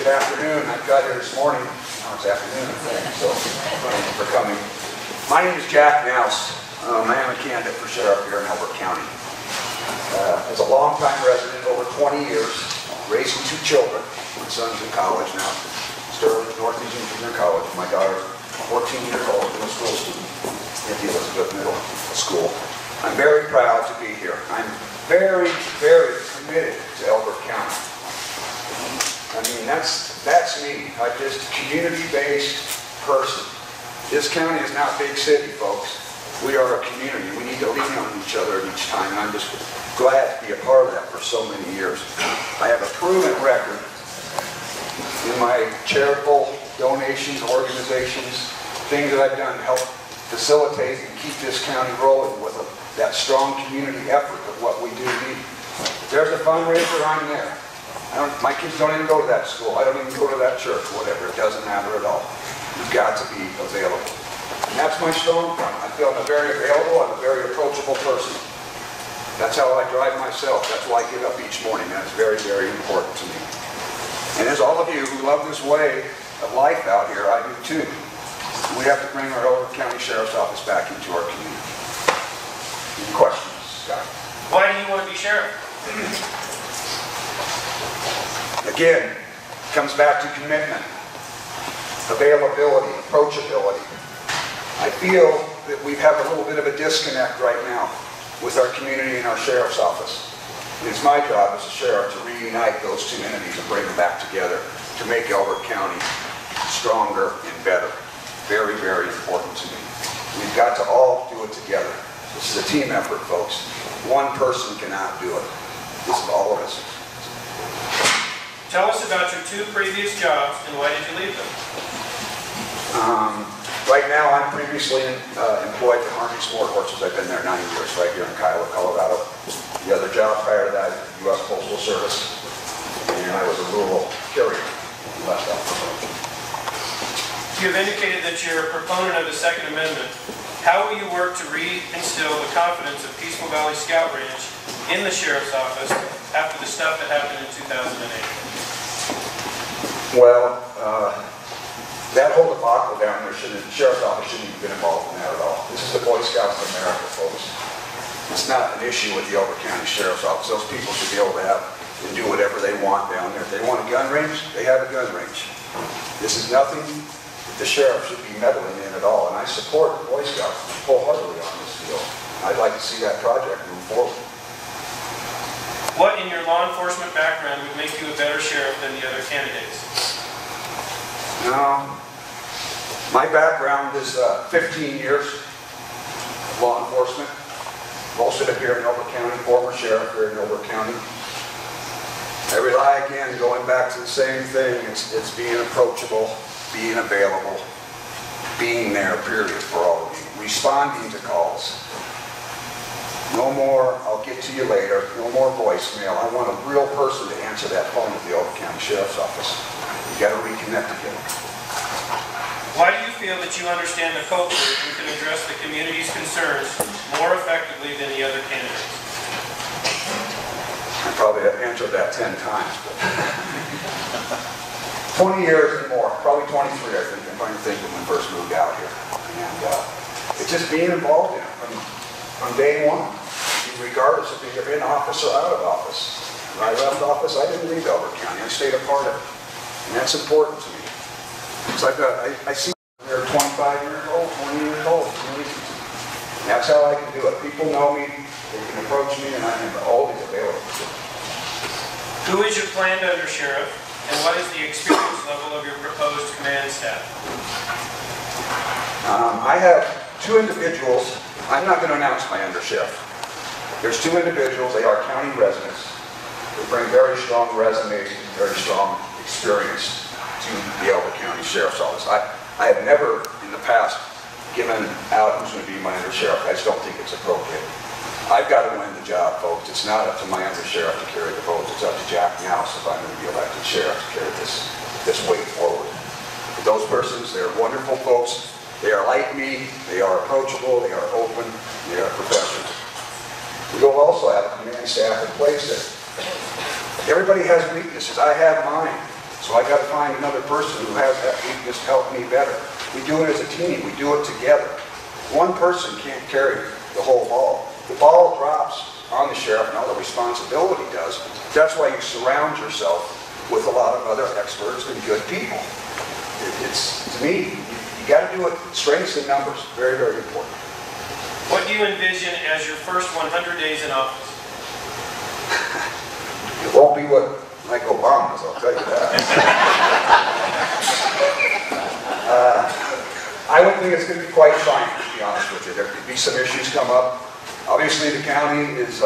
Good afternoon. I got here this morning. Now it's afternoon, I think, so thank you for coming. My name is Jack Knous. I am a candidate for sheriff here in Elbert County. As a longtime resident, over 20 years, raising 2 children. My son's in college now, Sterling Northeast Junior College. My daughter's 14 years old, middle school student at the Elizabeth Middle School. I'm very proud to be here. I'm very, very committed to Elbert County. I mean, that's me. I'm just a community-based person. This county is not big city, folks. We are a community. We need to lean on each other each time, and I'm just glad to be a part of that for so many years. I have a proven record in my charitable donations, organizations, things that I've done to help facilitate and keep this county rolling with that strong community effort of what we do need. If there's a fundraiser, I'm there. My kids don't even go to that school. I don't even go to that church, whatever. It doesn't matter at all. You've got to be available. And that's my strong point. I feel I'm very available. I'm a very approachable person. That's how I drive myself. That's why I get up each morning. That's very, very important to me. And as all of you who love this way of life out here, I do too. We have to bring our Elbert County Sheriff's Office back into our community. Any questions, Scott? Why do you want to be sheriff? Again, it comes back to commitment, availability, approachability. I feel that we have a little bit of a disconnect right now with our community and our sheriff's office. And it's my job as a sheriff to reunite those 2 entities and bring them back together to make Elbert County stronger and better. Very, very important to me. We've got to all do it together. This is a team effort, folks. One person cannot do it. This is all of us. Tell us about your 2 previous jobs and why did you leave them? Right now, I'm previously employed for Army Sport Horses. I've been there 9 years, right here in Kiowa, Colorado. The other job prior to that, U.S. Postal Service, and I was a rural carrier in West Alabama. You have indicated that you're a proponent of the Second Amendment. How will you work to reinstill the confidence of Peaceful Valley Scout Ranch in the Sheriff's Office after the stuff that happened in 2008? Well, that whole debacle down there, the Sheriff's Office shouldn't have been involved in that at all. This is the Boy Scouts of America, folks. It's not an issue with the Elbert County Sheriff's Office. Those people should be able to have and do whatever they want down there. If they want a gun range, they have a gun range. This is nothing that the sheriff should be meddling in at all. And I support the Boy Scouts wholeheartedly on this deal. I'd like to see that project move forward. What in your law enforcement background would make you a better sheriff than the other candidates? My background is 15 years of law enforcement. Most of it here in Elbert County, former sheriff here in Elbert County. I rely again, going back to the same thing, it's being approachable, being available, being there, period, for all of you. Responding to calls. No more, I'll get to you later. No more voicemail. I want a real person to answer that phone at the Elbert County Sheriff's Office. You've got to reconnect again. Why do you feel that you understand the culture and can address the community's concerns more effectively than the other candidates? I probably have answered that 10 times. But 20 years and more, probably 23, I think. I'm trying to think when we first moved out here. And it's just being involved in it from day one, regardless if you're in office or out of office. When I left office, I didn't leave Elbert County. I stayed a part of it. And that's important to me. Because I see they're 25 years old, 20 years old. And that's how I can do it. People know me, they can approach me, and I am always available. Who is your planned under sheriff, and what is the experience level of your proposed command staff? I have 2 individuals. I'm not going to announce my under sheriff. There's 2 individuals. They are county residents. They bring very strong resumes and very strong experience to the Elbert County Sheriff's Office. I have never in the past given out who's going to be my under sheriff. I just don't think it's appropriate. I've got to win the job, folks. It's not up to my under sheriff to carry the votes. It's up to Jack Knous, if I'm going to be elected sheriff, to carry this way forward. But those persons, they're wonderful folks. They are like me. They are approachable. They are open. They are professional. We will also have a command staff in place that everybody has weaknesses. I have mine. So I got to find another person who has that weakness to help me better. We do it as a team. We do it together. One person can't carry the whole ball. The ball drops on the sheriff, and all the responsibility does. That's why you surround yourself with a lot of other experts and good people. It's, to me, you got to do it. Strengths and numbers, very, very important. What do you envision as your first 100 days in office? It won't be what like Obama's, I'll tell you that. I don't think it's going to be quite fine, to be honest with you. There could be some issues come up. Obviously, the county is,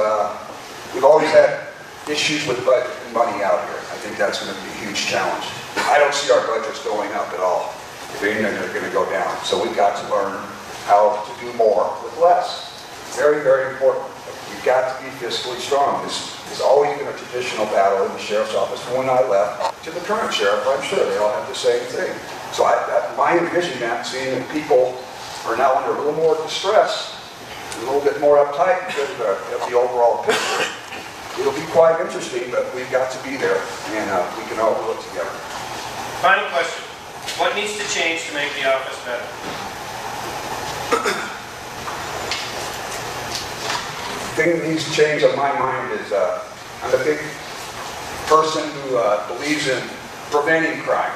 we've always had issues with budget and money out here. I think that's going to be a huge challenge. I don't see our budgets going up at all. If anything, they're going to go down. So we've got to learn how to do more with less. Very, very important. You've got to be fiscally strong. This has always been a traditional battle in the sheriff's office from when I left to the current sheriff. I'm sure they all have the same thing. So my envision that, seeing that people are now under a little more distress, a little bit more uptight because of the overall picture. It'll be quite interesting, but we've got to be there, and we can all do it together. Final question. What needs to change to make the office better? The thing that needs to change on my mind is I'm a big person who believes in preventing crime.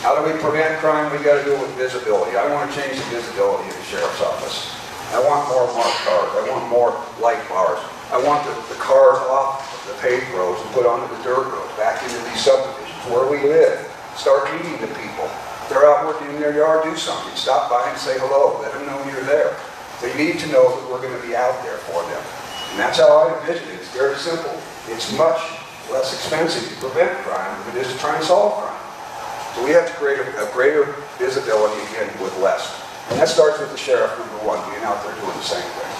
How do we prevent crime? We've got to do it with visibility. I want to change the visibility of the sheriff's office. I want more marked cars. I want more light bars. I want the cars off the paved roads and put onto the dirt roads, back into these subdivisions where we live. Start meeting the people. If they're out working in their yard, do something. Stop by and say hello. Let them know you're there. They need to know that we're going to be out there for them. And that's how I envision it. It's very simple. It's much less expensive to prevent crime than it is to try and solve crime. So we have to create a greater visibility again with less. And that starts with the sheriff, number one, being out there doing the same thing.